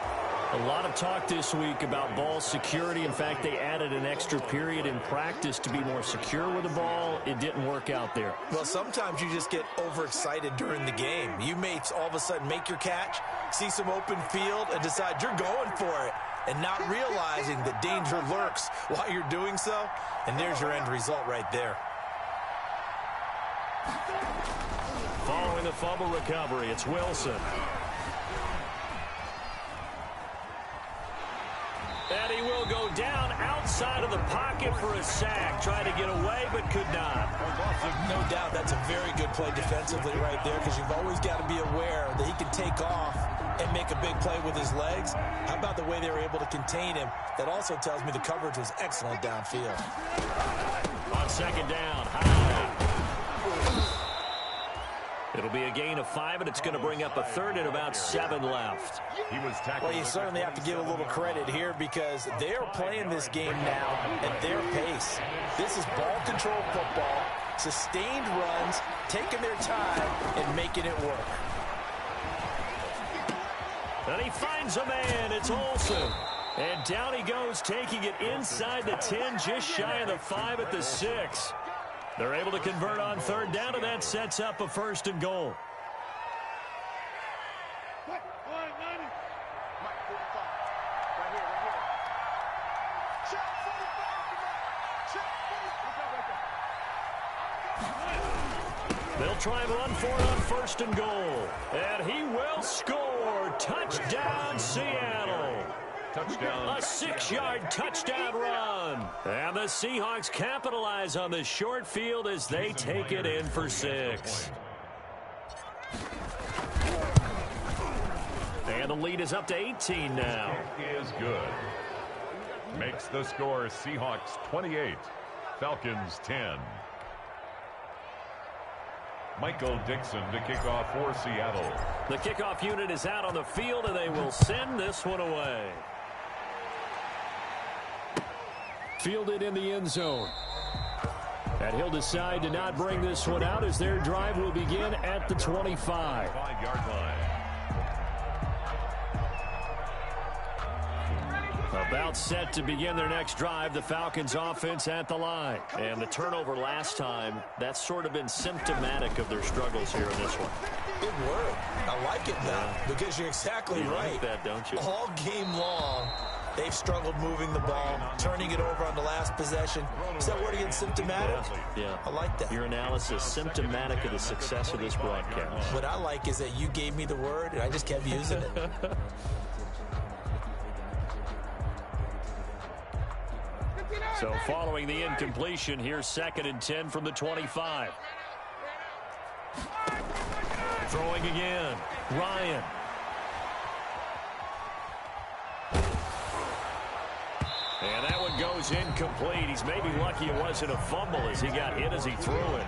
A lot of talk this week about ball security. In fact, they added an extra period in practice to be more secure with the ball. It didn't work out there. Well, sometimes you just get overexcited during the game. You may all of a sudden make your catch, see some open field, and decide you're going for it, and not realizing that danger lurks while you're doing so. And there's your end result right there. Following the fumble recovery, it's Wilson. And he will go down outside of the pocket for a sack. Tried to get away, but could not. No doubt that's a very good play defensively right there, because you've always got to be aware that he can take off and make a big play with his legs. How about the way they were able to contain him? That also tells me the coverage was excellent downfield. On 2nd down, high. It'll be a gain of 5, and it's going to bring up a 3rd and about 7 left. Well, you certainly have to give a little credit here, because they're playing this game now at their pace. This is ball control football, sustained runs, taking their time, and making it work. And he finds a man. It's Olsen. And down he goes, taking it inside the 10, just shy of the 5 at the 6. They're able to convert on 3rd down, and that sets up a 1st and goal. They'll try and run for it on 1st and goal. And he will score. Touchdown, Seattle. Touchdown. A 6-yard touchdown run. And the Seahawks capitalize on the short field as they take it in for 6. And the lead is up to 18 now. Is good. Makes the score Seahawks 28, Falcons 10. Michael Dixon to kick off for Seattle. The kickoff unit is out on the field, and they will send this one away. Fielded in the end zone. And he'll decide to not bring this one out, as their drive will begin at the 25. 5-yard line. About set to begin their next drive, the Falcons offense at the line. And the turnover last time, that's sort of been symptomatic of their struggles here in this one. Good word. I like it now, because you're exactly right. Like that, don't you? All game long, they've struggled moving the ball, turning it over on the last possession. Is that word again, symptomatic? Yeah. I like that. Your analysis, symptomatic of the success of this broadcast. What I like is that you gave me the word, and I just kept using it. So following the incompletion, here's 2nd and 10 from the 25. Throwing again. Ryan. And that one goes incomplete. He's maybe lucky it wasn't a fumble as he got hit as he threw it.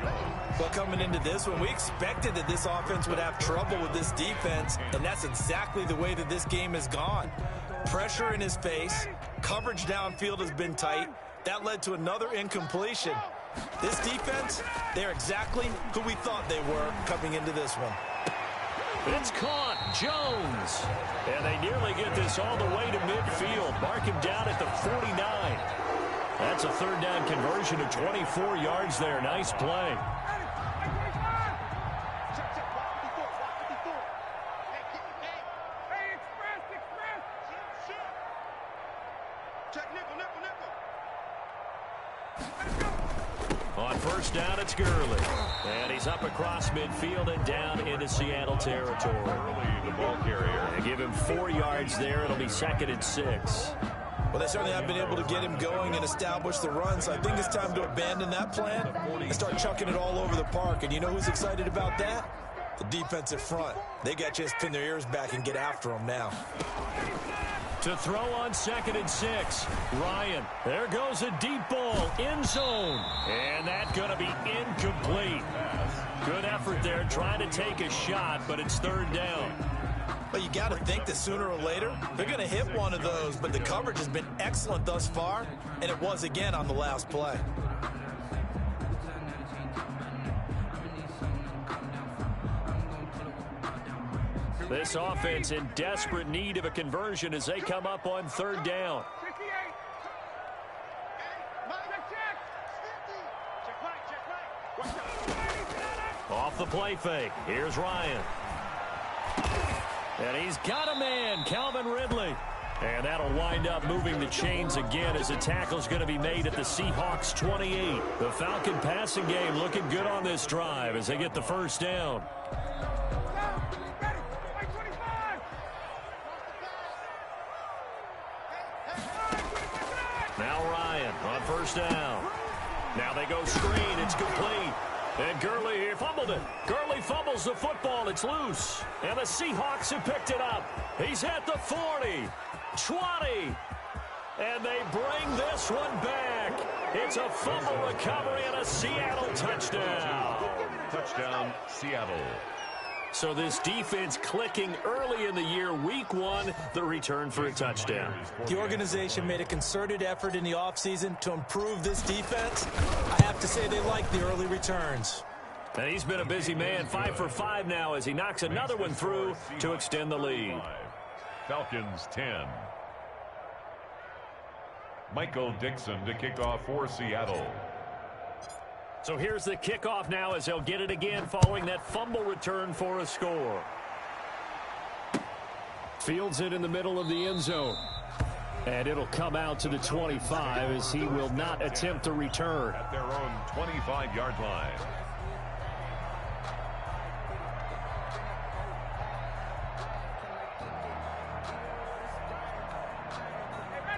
Well, coming into this one, we expected that this offense would have trouble with this defense, and that's exactly the way that this game has gone. Pressure in his face, coverage downfield has been tight. That led to another incompletion. This defense, they're exactly who we thought they were coming into this one. It's caught. Jones. And they nearly get this all the way to midfield. Mark him down at the 49. That's a third down conversion of 24 yards there. Nice play. On first down, it's Gurley. And he's up across midfield and down into Seattle territory. Gurley, the ball carrier. They give him 4 yards there. It'll be 2nd and 6. Well, they certainly have been able to get him going and establish the run, so I think it's time to abandon that plan and start chucking it all over the park. And you know who's excited about that? The defensive front. They got to just pin their ears back and get after him now. To throw on 2nd and 6. Ryan. There goes a deep ball. End zone. And that's going to be incomplete. Good effort there trying to take a shot, but it's 3rd down. But you got to think that sooner or later, they're going to hit one of those. But the coverage has been excellent thus far, and it was again on the last play. This offense in desperate need of a conversion as they come up on 3rd down. Off the play fake. Here's Ryan. And he's got a man, Calvin Ridley. And that'll wind up moving the chains again as a tackle's going to be made at the Seahawks 28. The Falcon passing game looking good on this drive as they get the first down. Now Ryan on first down. Now they go screen. It's complete. And Gurley here fumbled it. Gurley fumbles the football. It's loose. And the Seahawks have picked it up. He's at the 40, 20. And they bring this one back. It's a fumble recovery and a Seattle touchdown. Touchdown, Seattle. So this defense clicking early in the year, week 1, the return for a touchdown. The organization made a concerted effort in the offseason to improve this defense. I have to say they like the early returns. And he's been a busy man, 5 for 5 now as he knocks another one through to extend the lead. Falcons 10. Michael Dixon to kick off for Seattle. So here's the kickoff now as they'll get it again following that fumble return for a score. Fields it in the middle of the end zone. And it'll come out to the 25 as he will not attempt to return. At their own 25-yard line.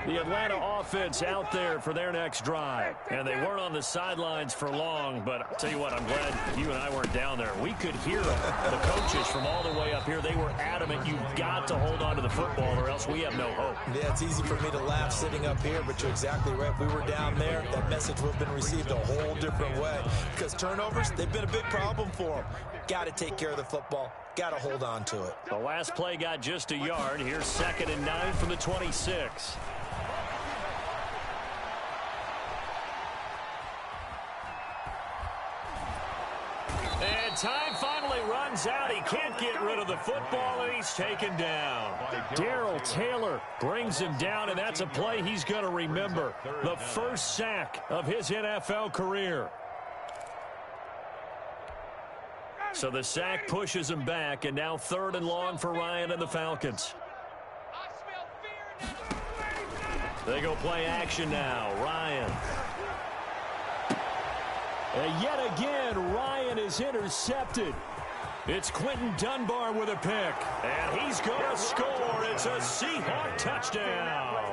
The Atlanta offense out there for their next drive. And they weren't on the sidelines for long, but I'll tell you what, I'm glad you and I weren't down there. We could hear the coaches from all the way up here. They were adamant, you've got to hold on to the football or else we have no hope. Yeah, it's easy for me to laugh sitting up here, but you're exactly right. If we were down there, that message would have been received a whole different way. Because turnovers, they've been a big problem for them. Got to take care of the football. Got to hold on to it. The last play got just a yard. Here's 2nd and 9 from the 26. And time finally runs out. He can't get rid of the football, and he's taken down. Darrell Taylor brings him down, and that's a play he's going to remember. The first sack of his NFL career. So the sack pushes him back, and now 3rd and long for Ryan and the Falcons. They go play action now. Ryan. And yet again, Ryan is intercepted. It's Quentin Dunbar with a pick. And he's going to score. It's a Seahawk touchdown.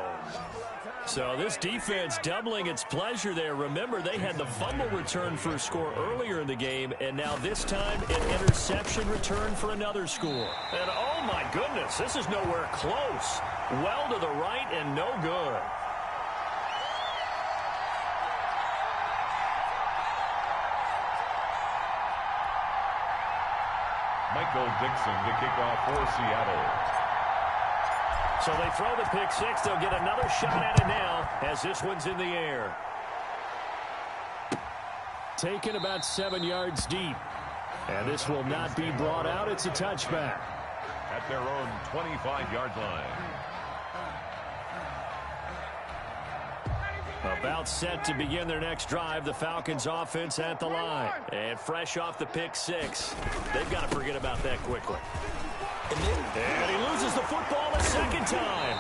So this defense doubling its pleasure there. Remember, they had the fumble return for a score earlier in the game, and now this time an interception return for another score. And oh my goodness, this is nowhere close. Well to the right and no good. Michael Dixon to kick off for Seattle. So they throw the pick six. They'll get another shot at it now as this one's in the air. Taken about 7 yards deep. And this will not be brought out. It's a touchback. At their own 25-yard line. About set to begin their next drive. The Falcons offense at the line. And fresh off the pick six. They've got to forget about that quickly. And he loses the football a second time.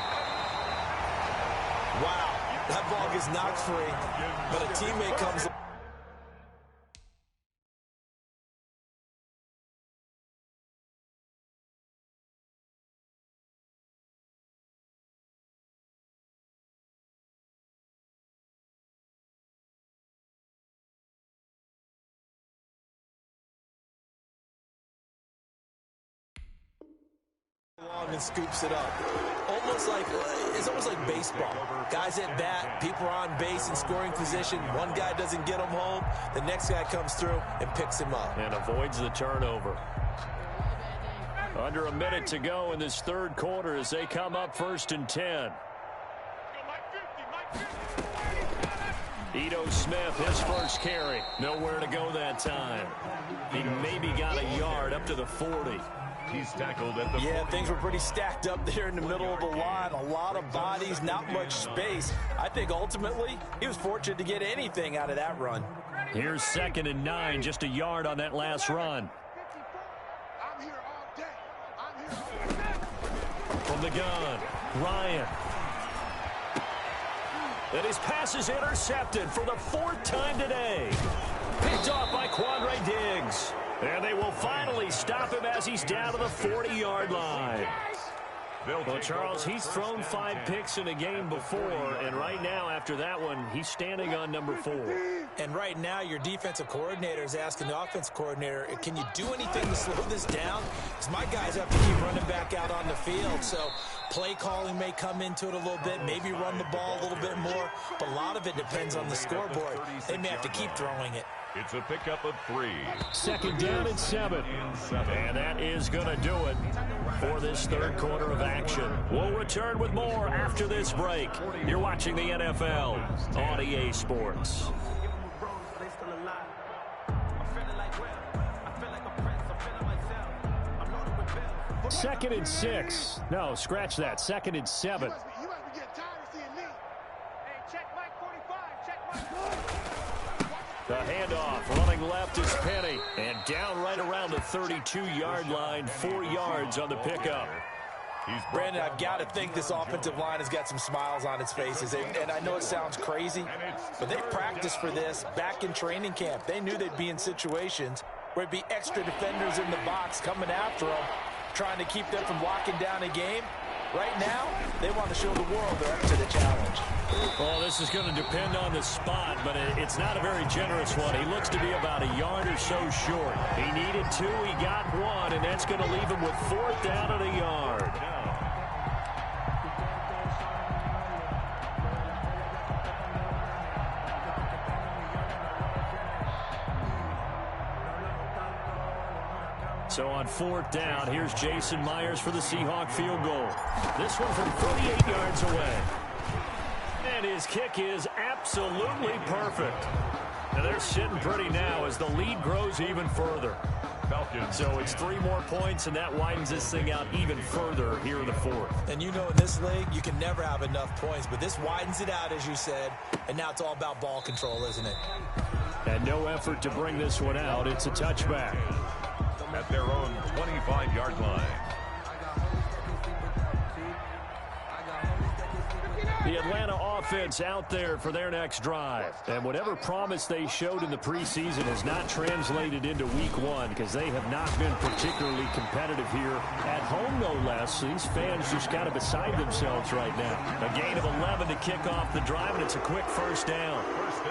Wow, that ball gets knocked free, but a teammate comes. And scoops it up. It's almost like baseball. Guys at bat, people are on base in scoring position. One guy doesn't get him home. The next guy comes through and picks him up. And avoids the turnover. Under a minute to go in this third quarter as they come up 1st and 10. Ito Smith, his first carry. Nowhere to go that time. He maybe got a yard up to the 40. He's tackled at the 40. Things were pretty stacked up there in the middle of the line. A lot of bodies, not much space. I think ultimately he was fortunate to get anything out of that run. Here's 2nd and 9, just a yard on that last run. From the gun, Ryan. And his pass is intercepted for the 4th time today. Picked off by Quandre Diggs. And they will finally stop him as he's down to the 40-yard line. Well, Charles, he's thrown 5 picks in a game before, and right now, after that one, he's standing on number 4. And right now, your defensive coordinator is asking the offensive coordinator, can you do anything to slow this down? Because my guys have to keep running back out on the field, so play calling may come into it a little bit, maybe run the ball a little bit more, but a lot of it depends on the scoreboard. They may have to keep throwing it. It's a pickup of 3. 2nd down and 7. And that is going to do it for this third quarter of action. We'll return with more after this break. You're watching the NFL on EA Sports. 2nd and 6. No, scratch that. 2nd and 7. The handoff, running left is Penny, and down right around the 32-yard line, 4 yards on the pickup. Brandon, I've got to think this offensive line has got some smiles on its faces, and I know it sounds crazy, but they practiced for this back in training camp. They knew they'd be in situations where it'd be extra defenders in the box coming after them, trying to keep them from locking down a game. Right now, they want to show the world they're up to the challenge. Well, this is going to depend on the spot, but it's not a very generous one. He looks to be about a yard or so short. He needed 2, he got 1, and that's going to leave him with 4th down and a yard. So on 4th down, here's Jason Myers for the Seahawk field goal. This one from 38 yards away. And his kick is absolutely perfect. And they're sitting pretty now as the lead grows even further. So it's 3 more points, and that widens this thing out even further here in the 4th. And you know in this league, you can never have enough points, but this widens it out, as you said, and now it's all about ball control, isn't it? And no effort to bring this one out. It's a touchback. At their own 25-yard line. The Atlanta offense out there for their next drive. And whatever promise they showed in the preseason has not translated into week 1 because they have not been particularly competitive here at home, no less. So these fans just kind of beside themselves right now. A gain of 11 to kick off the drive, and it's a quick 1st down.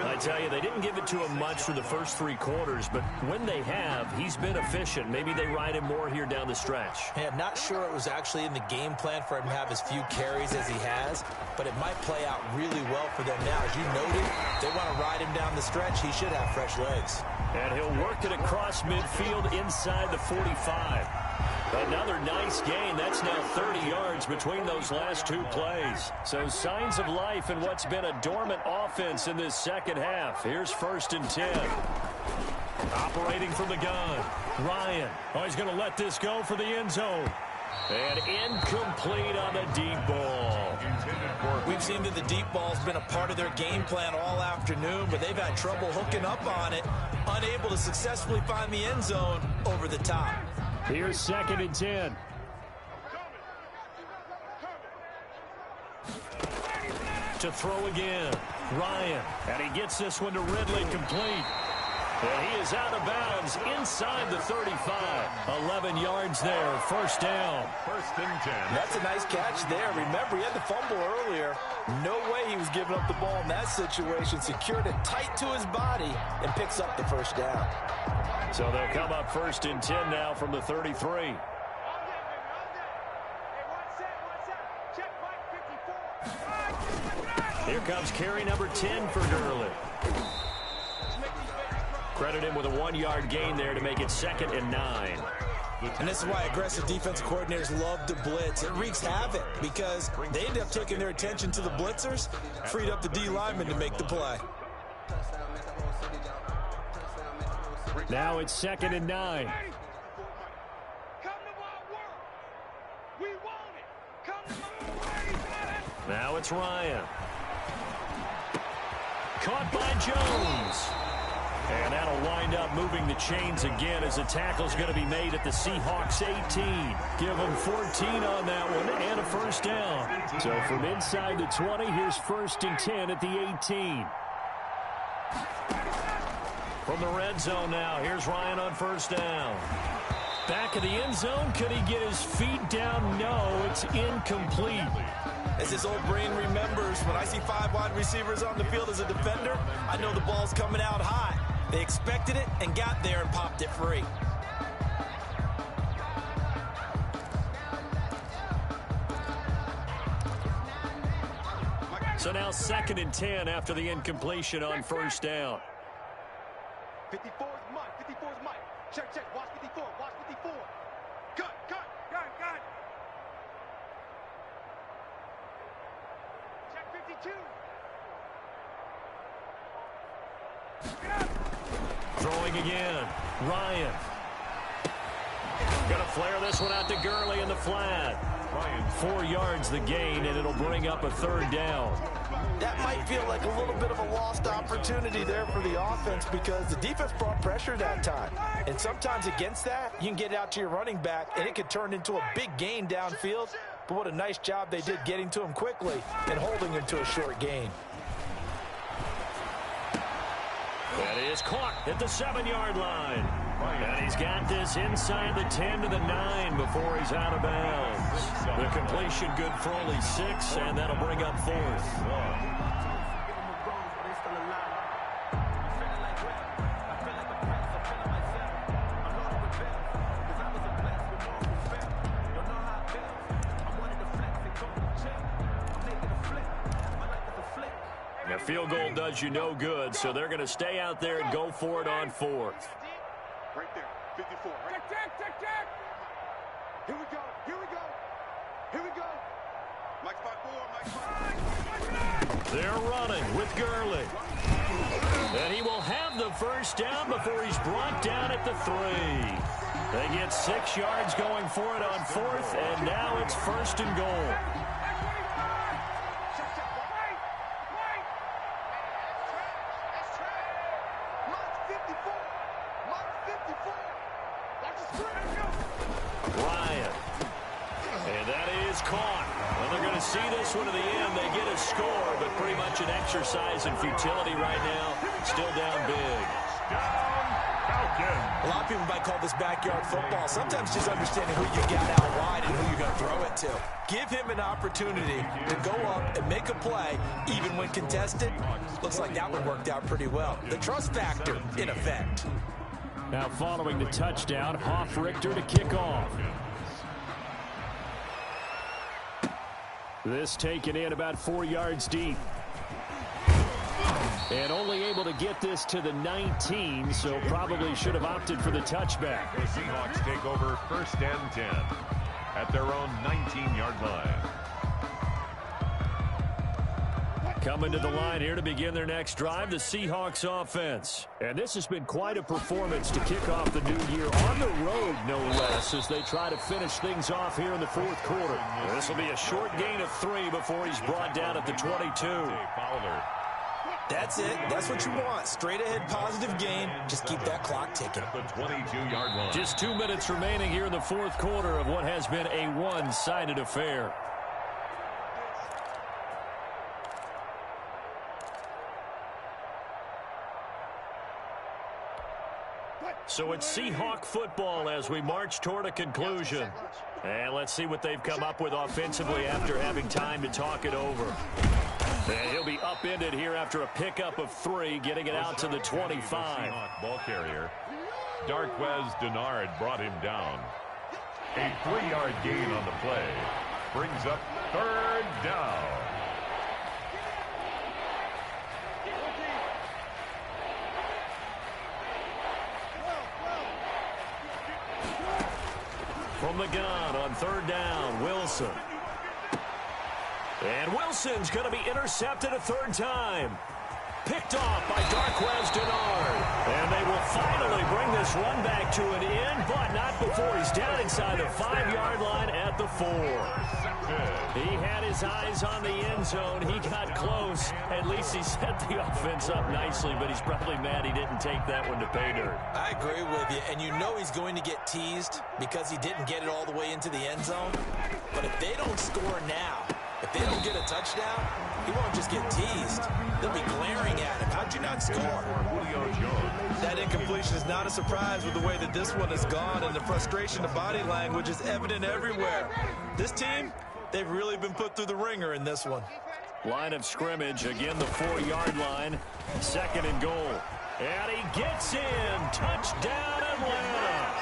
I tell you, they didn't give it to him much for the first 3 quarters, but when they have, he's been efficient. Maybe they ride him more here down the stretch. Yeah, I'm not sure it was actually in the game plan for him to have as few carries as he has, but it might play out really well for them now. As you noted, they want to ride him down the stretch. He should have fresh legs. And he'll work it across midfield inside the 45. Another nice gain. That's now 30 yards between those last two plays. So signs of life in what's been a dormant offense in this second half. Here's 1st and 10. Operating from the gun. Ryan. Oh, he's going to let this go for the end zone. And incomplete on the deep ball. We've seen that the deep ball's been a part of their game plan all afternoon, but they've had trouble hooking up on it, unable to successfully find the end zone over the top. Here's 2nd and 10. To throw again. Ryan. And he gets this one to Ridley complete. And he is out of bounds inside the 35. 11 yards there. 1st down. 1st and 10. That's a nice catch there. Remember, he had the fumble earlier. No way he was giving up the ball in that situation. Secured it tight to his body and picks up the 1st down. So they'll come up 1st and 10 now from the 33. Here comes carry number 10 for Gurley. Credit him with a 1-yard gain there to make it 2nd and 9. And this is why aggressive defensive coordinators love to blitz. It wreaks havoc because they end up taking their attention to the blitzers, freed up the D lineman to make the play. Now it's 2nd and 9. Now it's Ryan. Caught by Jones. And that'll wind up moving the chains again as the tackle's going to be made at the Seahawks 18. Give them 14 on that one and a 1st down. So from inside the 20, here's 1st and 10 at the 18. From the red zone now, here's Ryan on 1st down. Back of the end zone, could he get his feet down? No, it's incomplete. As his old brain remembers, when I see 5 wide receivers on the field as a defender, I know the ball's coming out high. They expected it and got there and popped it free. So now 2nd and 10 after the incompletion on 1st down. 54 is Mike. 54 is Mike. Check, check. Watch 54. Watch 54. Cut. Check 52. Throwing again. Ryan. Going to flare this one out to Gurley in the flat. Ryan, 4 yards the gain, and it'll bring up a 3rd down. That might feel like a little bit of a lost opportunity there for the offense because the defense brought pressure that time. And sometimes against that, you can get out to your running back, and it could turn into a big gain downfield. But what a nice job they did getting to him quickly and holding him to a short gain. That is caught at the 7-yard line. And he's got this inside the 10 to the 9 before he's out of bounds. The completion good for only 6, and that'll bring up 4th. A field goal does you no good, so they're going to stay out there and go for it on 4th. Right there, 54. Right? Check. Here we go. Mike 5-4. They're running with Gurley. And he will have the 1st down before he's brought down at the 3. They get 6 yards going for it on 4th, and now it's 1st and goal. Ryan. And that is caught. Well, they're going to see this one to the end. They get a score, but pretty much an exercise in futility right now. Still down big. A lot of people might call this backyard football. Sometimes just understanding who you got out wide and who you're going to throw it to. Give him an opportunity to go up and make a play, even when contested. Looks like that one worked out pretty well. The trust factor in effect. Now following the touchdown, Hoff-Richter to kick off. This taken in about 4 yards deep. And only able to get this to the 19, so probably should have opted for the touchback. The Seahawks take over 1st and 10 at their own 19-yard line. Coming to the line here to begin their next drive, the Seahawks offense. And this has been quite a performance to kick off the new year on the road, no less, as they try to finish things off here in the 4th quarter. This will be a short gain of 3 before he's brought down at the 22. That's it. That's what you want. Straight ahead positive gain. Just keep that clock ticking. At the 22-yard line. Just 2 minutes remaining here in the 4th quarter of what has been a one-sided affair. So it's Seahawk football as we march toward a conclusion. And let's see what they've come up with offensively after having time to talk it over. And he'll be upended here after a pickup of 3, getting it out to the 25. Ball carrier. Darquez Denard brought him down. A 3-yard gain on the play. Brings up 3rd down. From the gun on 3rd down, Wilson. And Wilson's going to be intercepted a 3rd time. Picked off by Darquez Denard. And they will finally bring this run back to an end, but not before he's down inside the 5-yard line at the 4. He had his eyes on the end zone. He got close. At least he set the offense up nicely, but he's probably mad he didn't take that one to pay dirt. I agree with you, and you know he's going to get teased because he didn't get it all the way into the end zone. But if they don't score now, if they don't get a touchdown, he won't just get teased. They'll be glaring at him. How'd you not score? That incompletion is not a surprise with the way that this one has gone, and the frustration of body language is evident everywhere. This team, they've really been put through the ringer in this one. Line of scrimmage, again the 4-yard line, 2nd and goal. And he gets in. Touchdown, Atlanta.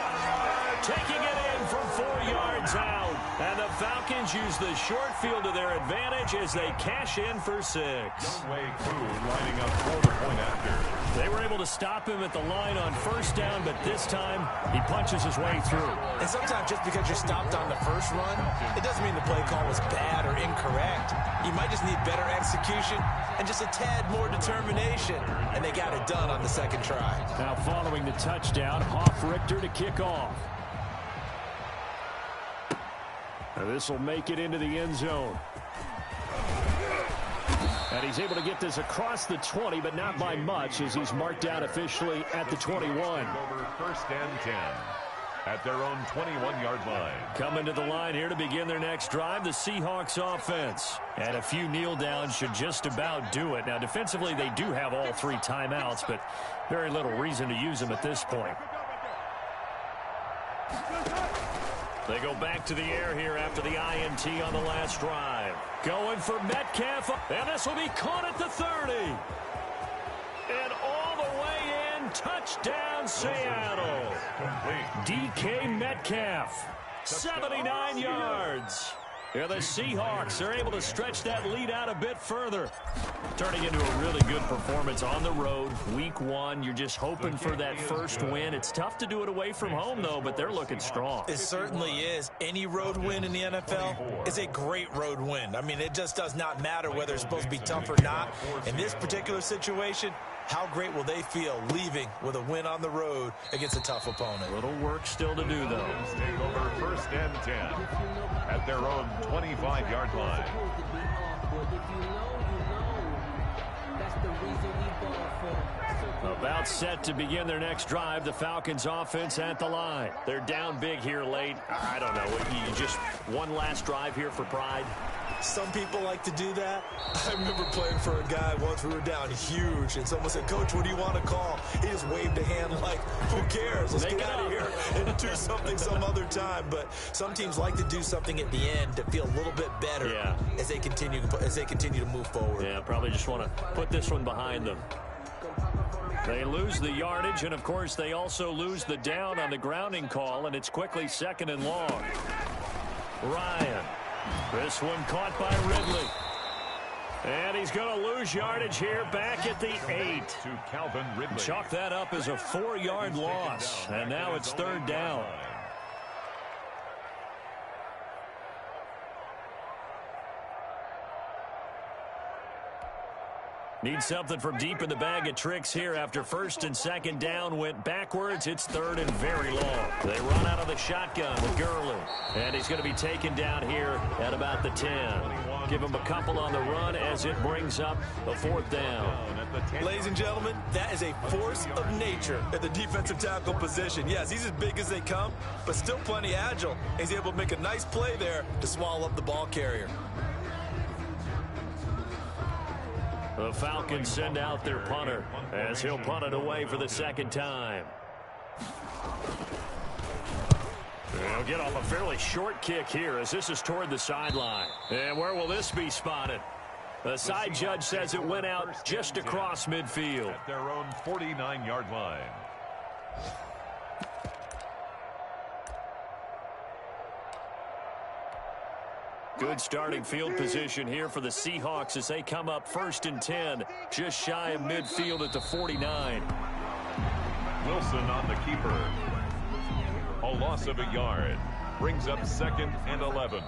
Taking it in from 4 yards out. And the Falcons use the short field to their advantage as they cash in for 6. Younghoe Koo lining up for the point after. They were able to stop him at the line on 1st down, but this time he punches his way through. And sometimes just because you're stopped on the first run, it doesn't mean the play call was bad or incorrect. You might just need better execution and just a tad more determination. And they got it done on the 2nd try. Now following the touchdown, Hoff-Richter to kick off. Now this will make it into the end zone. And he's able to get this across the 20, but not by much, as he's marked down officially at the 21. Over 1st and 10 at their own 21-yard line. Coming to the line here to begin their next drive, the Seahawks offense. And a few kneel downs should just about do it. Now defensively they do have all 3 timeouts, but very little reason to use them at this point. They go back to the air here after the INT on the last drive. Going for Metcalf, and this will be caught at the 30. And all the way in, touchdown Seattle. DK Metcalf, 79 yards. Yeah, the Seahawks are able to stretch that lead out a bit further. Turning into a really good performance on the road. Week 1, you're just hoping for that first win. It's tough to do it away from home, though, but they're looking strong. It certainly is. Any road win in the NFL is a great road win. I mean, it just does not matter whether it's supposed to be tough or not. In this particular situation, how great will they feel leaving with a win on the road against a tough opponent? Little work still to do, though. Take over 1st and 10 at their own 25-yard line. About set to begin their next drive, the Falcons offense at the line. They're down big here late. I don't know. You just one last drive here for pride? Some people like to do that. I remember playing for a guy once. We were down huge, and someone said, "Coach, what do you want to call?" He just waved a hand like, "Who cares? Let's get out of here and do something some other time." But some teams like to do something at the end to feel a little bit better as they continue to move forward. Yeah, probably just want to put this one behind them. They lose the yardage, and of course they also lose the down on the grounding call, and it's quickly 2nd and long. Ryan. This one caught by Ridley. And he's going to lose yardage here back at the 8. To Calvin Ridley. Chalk that up as a 4-yard loss. And now it's 3rd down. Need something from deep in the bag of tricks here after 1st and 2nd down went backwards. It's 3rd and very long. They run out of the shotgun with Gurley. And he's going to be taken down here at about the 10. Give him a couple on the run as it brings up a 4th down. Ladies and gentlemen, that is a force of nature at the defensive tackle position. Yes, he's as big as they come, but still plenty agile. He's able to make a nice play there to swallow up the ball carrier. The Falcons send out their punter as he'll punt it away for the 2nd time. They'll get off a fairly short kick here as this is toward the sideline. And where will this be spotted? The side judge says it went out just across midfield. At their own 49-yard line. Good starting field position here for the Seahawks as they come up 1st and 10, just shy of midfield at the 49. Wilson on the keeper. A loss of a yard. Brings up 2nd and 11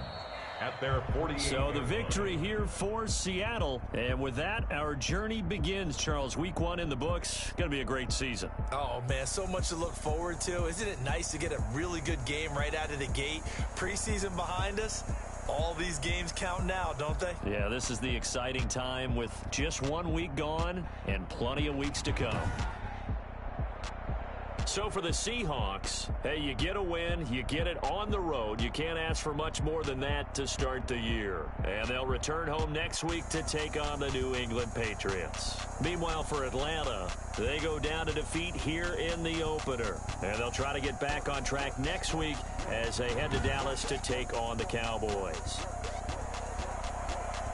at their 48. So the victory here for Seattle. And with that, our journey begins, Charles. Week 1 in the books. Going to be a great season. Oh, man, so much to look forward to. Isn't it nice to get a really good game right out of the gate? Preseason behind us. All these games count now, don't they? Yeah, this is the exciting time with just 1 week gone and plenty of weeks to come. So for the Seahawks, hey, you get a win, you get it on the road. You can't ask for much more than that to start the year. And they'll return home next week to take on the New England Patriots. Meanwhile, for Atlanta, they go down to defeat here in the opener. And they'll try to get back on track next week as they head to Dallas to take on the Cowboys.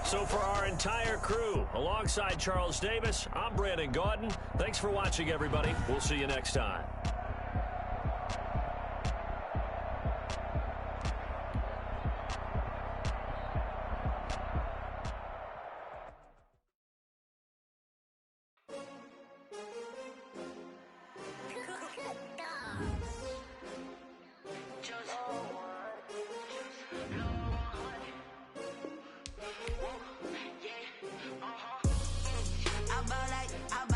So for our entire crew, alongside Charles Davis, I'm Brandon Gaudin. Thanks for watching, everybody. We'll see you next time. I